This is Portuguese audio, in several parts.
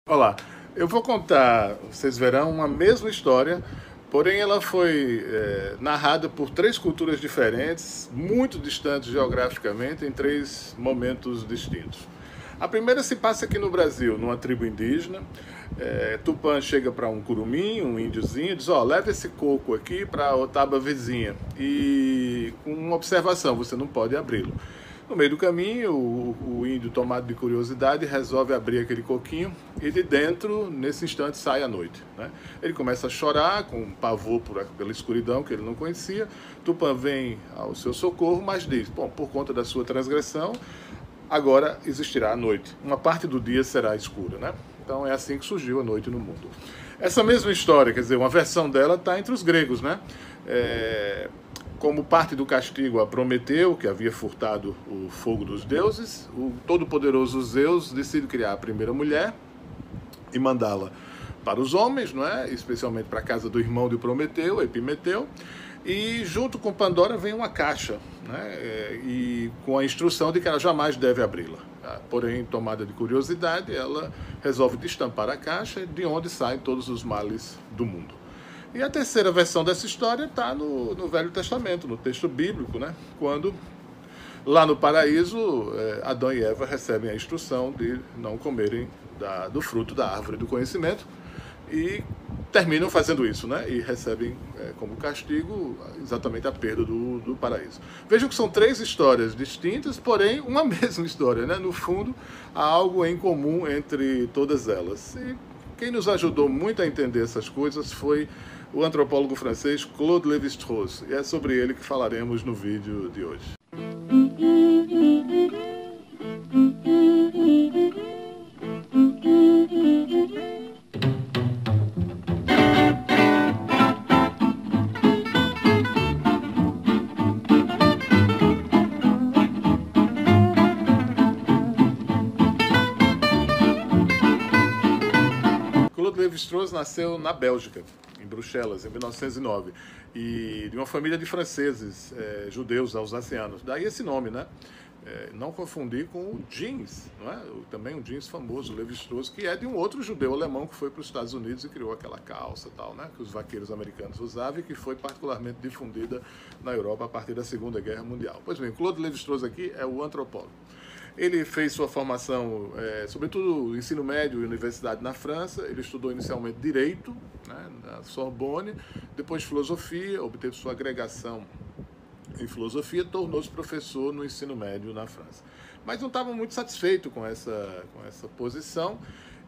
Olá, eu vou contar, vocês verão, uma mesma história, porém ela foi narrada por três culturas diferentes, muito distantes geograficamente, em três momentos distintos. A primeira se passa aqui no Brasil, numa tribo indígena. Tupã chega para um curumim, um índiozinho, e diz: ó, leva esse coco aqui para a otaba vizinha. E com uma observação, você não pode abri-lo. No meio do caminho, o índio, tomado de curiosidade, resolve abrir aquele coquinho e de dentro, nesse instante, sai a noite. Né? Ele começa a chorar, com pavor pela escuridão que ele não conhecia. Tupã vem ao seu socorro, mas diz: bom, por conta da sua transgressão, agora existirá a noite. Uma parte do dia será escura. Né? Então é assim que surgiu a noite no mundo. Essa mesma história, quer dizer, uma versão dela está entre os gregos, né? Como parte do castigo a Prometeu, que havia furtado o fogo dos deuses, o todo-poderoso Zeus decide criar a primeira mulher e mandá-la para os homens, não é? Especialmente para a casa do irmão de Prometeu, Epimeteu, e junto com Pandora vem uma caixa, né? E com a instrução de que ela jamais deve abri-la. Porém, tomada de curiosidade, ela resolve destampar a caixa, de onde saem todos os males do mundo. E a terceira versão dessa história está no Velho Testamento, no texto bíblico, né? Quando, lá no paraíso, Adão e Eva recebem a instrução de não comerem do fruto da árvore do conhecimento e terminam fazendo isso, né? E recebem como castigo exatamente a perda do paraíso. Vejam que são três histórias distintas, porém uma mesma história, né? No fundo, há algo em comum entre todas elas. E quem nos ajudou muito a entender essas coisas foi o antropólogo francês Claude Lévi-Strauss, e é sobre ele que falaremos no vídeo de hoje. Claude Lévi-Strauss nasceu na Bélgica, em Bruxelas, em 1909, e de uma família de franceses, judeus alsacianos. Daí esse nome, né? Não confundir com o jeans, não é? Também um jeans famoso, Lévi-Strauss, que é de um outro judeu alemão que foi para os Estados Unidos e criou aquela calça tal, né? Que os vaqueiros americanos usavam e que foi particularmente difundida na Europa a partir da Segunda Guerra Mundial. Pois bem, Claude Lévi-Strauss aqui é o antropólogo. Ele fez sua formação, sobretudo ensino médio e universidade na França. Ele estudou inicialmente Direito, né, na Sorbonne, depois Filosofia, obteve sua agregação em Filosofia, tornou-se professor no ensino médio na França. Mas não estava muito satisfeito com essa posição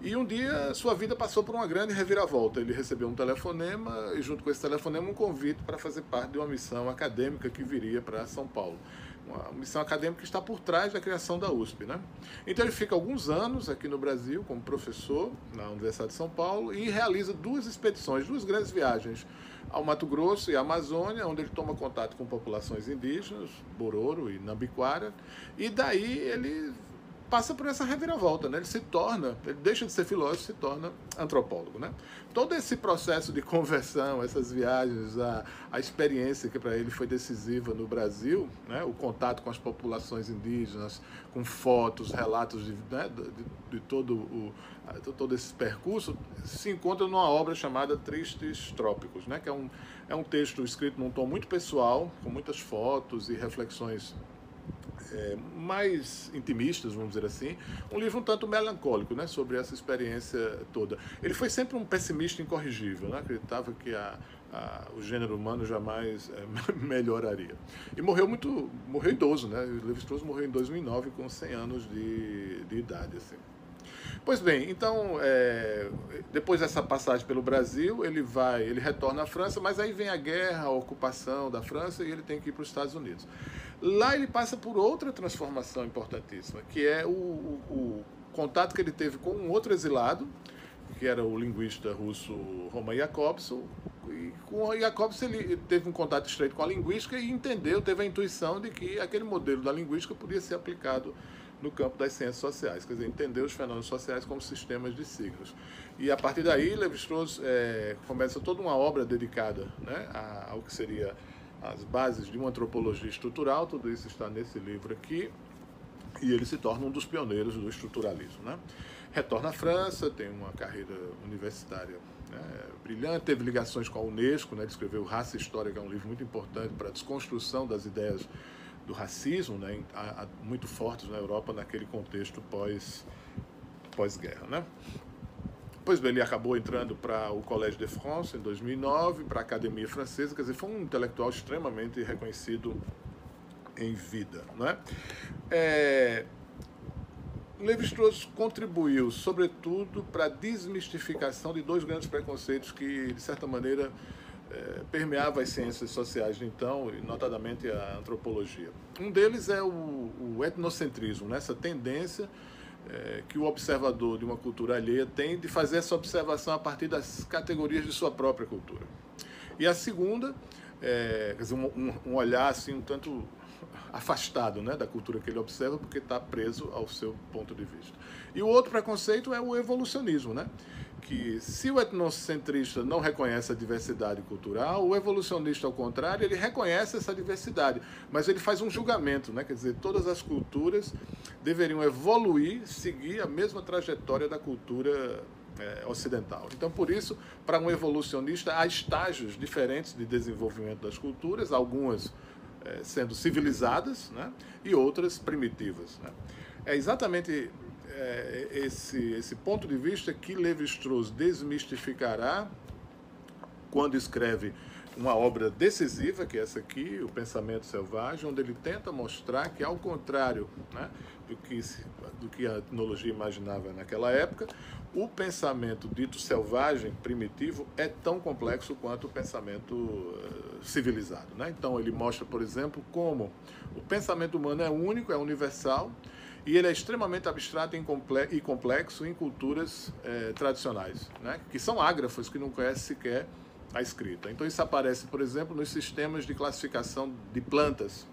e um dia sua vida passou por uma grande reviravolta. Ele recebeu um telefonema e junto com esse telefonema um convite para fazer parte de uma missão acadêmica que viria para São Paulo. Uma missão acadêmica que está por trás da criação da USP, né? Então ele fica alguns anos aqui no Brasil como professor na Universidade de São Paulo e realiza duas expedições, duas grandes viagens ao Mato Grosso e à Amazônia, onde ele toma contato com populações indígenas, Bororo e Nambiquara, e daí ele passa por essa reviravolta, né? Ele deixa de ser filósofo e se torna antropólogo, né? Todo esse processo de conversão, essas viagens, a experiência que para ele foi decisiva no Brasil, né? O contato com as populações indígenas, com fotos, relatos de todo esse percurso, se encontra numa obra chamada Tristes Trópicos, né? Que é um texto escrito num tom muito pessoal, com muitas fotos e reflexões mais intimistas, vamos dizer assim, um livro um tanto melancólico, né, sobre essa experiência toda. Ele foi sempre um pessimista incorrigível, né, acreditava que o gênero humano jamais melhoraria. E morreu idoso, né, Lévi-Strauss morreu em 2009 com 100 anos de idade, assim. Pois bem, então, depois dessa passagem pelo Brasil, ele retorna à França, mas aí vem a guerra, a ocupação da França e ele tem que ir para os Estados Unidos. Lá ele passa por outra transformação importantíssima, que é o contato que ele teve com um outro exilado, que era o linguista russo Roman Jakobson. E com o Jakobson ele teve um contato estreito com a linguística e teve a intuição de que aquele modelo da linguística podia ser aplicado no campo das ciências sociais, quer dizer, entender os fenômenos sociais como sistemas de signos. E a partir daí, Lévi-Strauss começa toda uma obra dedicada, né, ao que seria as bases de uma antropologia estrutural. Tudo isso está nesse livro aqui, e ele se torna um dos pioneiros do estruturalismo, né? retorna à França, tem uma carreira universitária, né, brilhante, teve ligações com a Unesco, né, ele escreveu Raça e História, que é um livro muito importante para a desconstrução das ideias do racismo, né, muito fortes na Europa naquele contexto pós-guerra, né? Pois bem, ele acabou entrando para o Collège de France em 2009, para a Academia Francesa, quer dizer, foi um intelectual extremamente reconhecido em vida, né? Lévi-Strauss contribuiu, sobretudo, para a desmistificação de dois grandes preconceitos que, de certa maneira, permeavam as ciências sociais de então, e notadamente a antropologia. Um deles é o etnocentrismo, né? Essa tendência que o observador de uma cultura alheia tem de fazer essa observação a partir das categorias de sua própria cultura. E a segunda, quer dizer, um olhar assim um tanto afastado, né, da cultura que ele observa, porque está preso ao seu ponto de vista. E o outro preconceito é o evolucionismo, né, que se o etnocentrista não reconhece a diversidade cultural, o evolucionista, ao contrário, ele reconhece essa diversidade, mas ele faz um julgamento, né, quer dizer, todas as culturas deveriam evoluir, seguir a mesma trajetória da cultura ocidental. Então, por isso, para um evolucionista, há estágios diferentes de desenvolvimento das culturas, algumas sendo civilizadas, né, e outras primitivas, né. É exatamente esse ponto de vista que Lévi-Strauss desmistificará quando escreve uma obra decisiva, que é essa aqui, O Pensamento Selvagem, onde ele tenta mostrar que, ao contrário, né, do que a etnologia imaginava naquela época, o pensamento dito selvagem, primitivo, é tão complexo quanto o pensamento civilizado, né? Então ele mostra, por exemplo, como o pensamento humano é único, é universal, e ele é extremamente abstrato e complexo em culturas tradicionais, né, que são ágrafas, que não conhecem sequer a escrita. Então isso aparece, por exemplo, nos sistemas de classificação de plantas,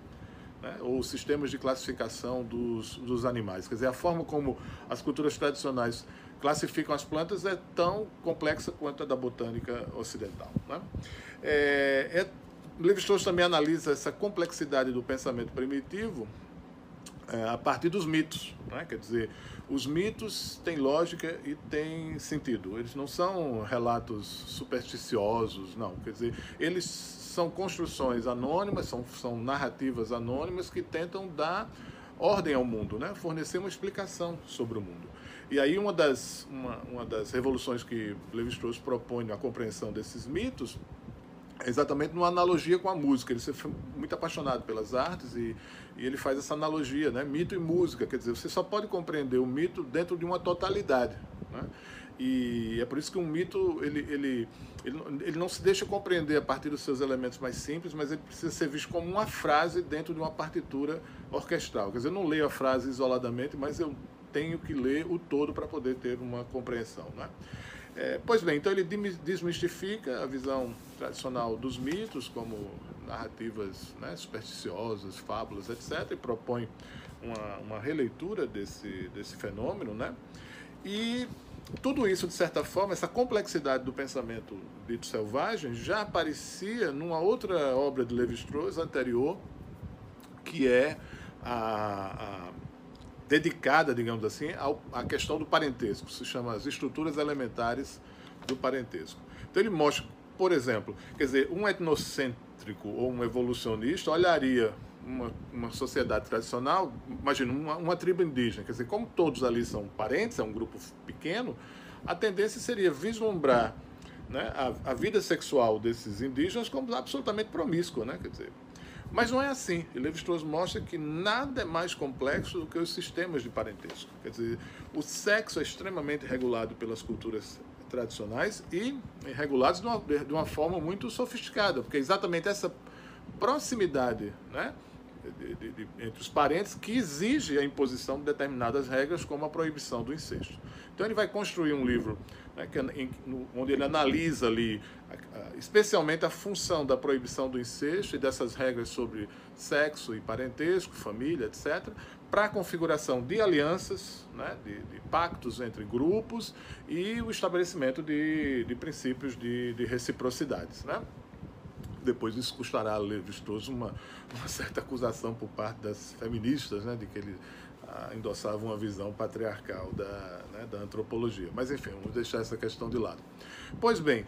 né, ou sistemas de classificação dos animais. Quer dizer, a forma como as culturas tradicionais classificam as plantas é tão complexa quanto a da botânica ocidental, né? Lévi-Strauss também analisa essa complexidade do pensamento primitivo a partir dos mitos, né? Quer dizer, os mitos têm lógica e têm sentido. Eles não são relatos supersticiosos, não. Quer dizer, eles são construções anônimas, são narrativas anônimas que tentam dar ordem ao mundo, né? Fornecer uma explicação sobre o mundo. E aí uma das revoluções que Lévi-Strauss propõe na compreensão desses mitos é exatamente numa analogia com a música. Ele foi muito apaixonado pelas artes e ele faz essa analogia, né? Mito e música, quer dizer, você só pode compreender o mito dentro de uma totalidade, né? E é por isso que um mito ele não se deixa compreender a partir dos seus elementos mais simples, mas ele precisa ser visto como uma frase dentro de uma partitura orquestral. Quer dizer, eu não leio a frase isoladamente, mas eu tenho que ler o todo para poder ter uma compreensão, né? Pois bem, então ele desmistifica a visão tradicional dos mitos como narrativas, né, supersticiosas, fábulas, etc., e propõe uma releitura desse fenômeno, né? E tudo isso, de certa forma, essa complexidade do pensamento dito selvagem já aparecia numa outra obra de Lévi-Strauss anterior, que é dedicada, digamos assim, à questão do parentesco. Se chama As Estruturas Elementares do Parentesco. Então ele mostra, por exemplo, quer dizer, um etnocêntrico ou um evolucionista olharia uma sociedade tradicional, imagina, uma tribo indígena, quer dizer, como todos ali são parentes, é um grupo pequeno, a tendência seria vislumbrar, né, a vida sexual desses indígenas como absolutamente promíscua, né, quer dizer. Mas não é assim. E Lévi-Strauss mostra que nada é mais complexo do que os sistemas de parentesco. Quer dizer, o sexo é extremamente regulado pelas culturas tradicionais e regulados de uma forma muito sofisticada, porque é exatamente essa proximidade, né, entre os parentes que exige a imposição de determinadas regras, como a proibição do incesto. Então ele vai construir um livro, né, onde ele analisa ali especialmente a função da proibição do incesto e dessas regras sobre sexo e parentesco, família, etc., para a configuração de alianças, né, de pactos entre grupos e o estabelecimento de princípios de reciprocidades, né? Depois isso custará a Lévi-Strauss uma certa acusação por parte das feministas, né, de que ele endossava uma visão patriarcal da antropologia. Mas, enfim, vamos deixar essa questão de lado. Pois bem,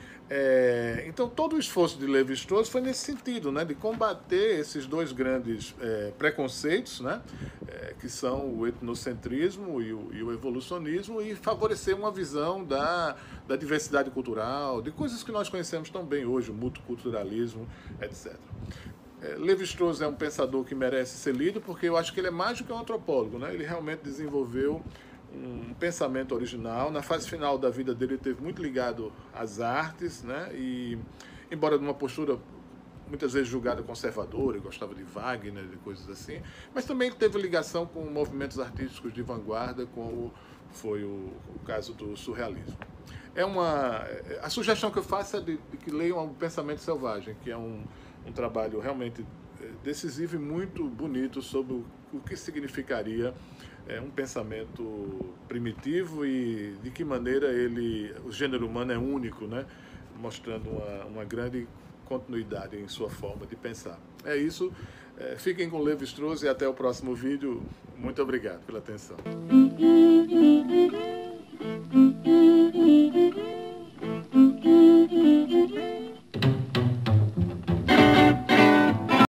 então todo o esforço de Lévi-Strauss foi nesse sentido, né, de combater esses dois grandes preconceitos, né, que são o etnocentrismo e o evolucionismo, e favorecer uma visão da diversidade cultural, de coisas que nós conhecemos tão bem hoje, o multiculturalismo, etc. Lévi-Strauss é um pensador que merece ser lido, porque eu acho que ele é mais do que um antropólogo, né? Ele realmente desenvolveu um pensamento original. Na fase final da vida dele, ele esteve muito ligado às artes, né? E, embora de uma postura muitas vezes julgada conservadora, ele gostava de Wagner, de coisas assim, mas também ele teve ligação com movimentos artísticos de vanguarda, como foi o caso do surrealismo. A sugestão que eu faço é de que leiam O Pensamento Selvagem, que é um trabalho realmente decisivo e muito bonito sobre o que significaria um pensamento primitivo e de que maneira o gênero humano é único, né? Mostrando uma grande continuidade em sua forma de pensar. É isso. Fiquem com Lévi-Strauss e até o próximo vídeo. Muito obrigado pela atenção.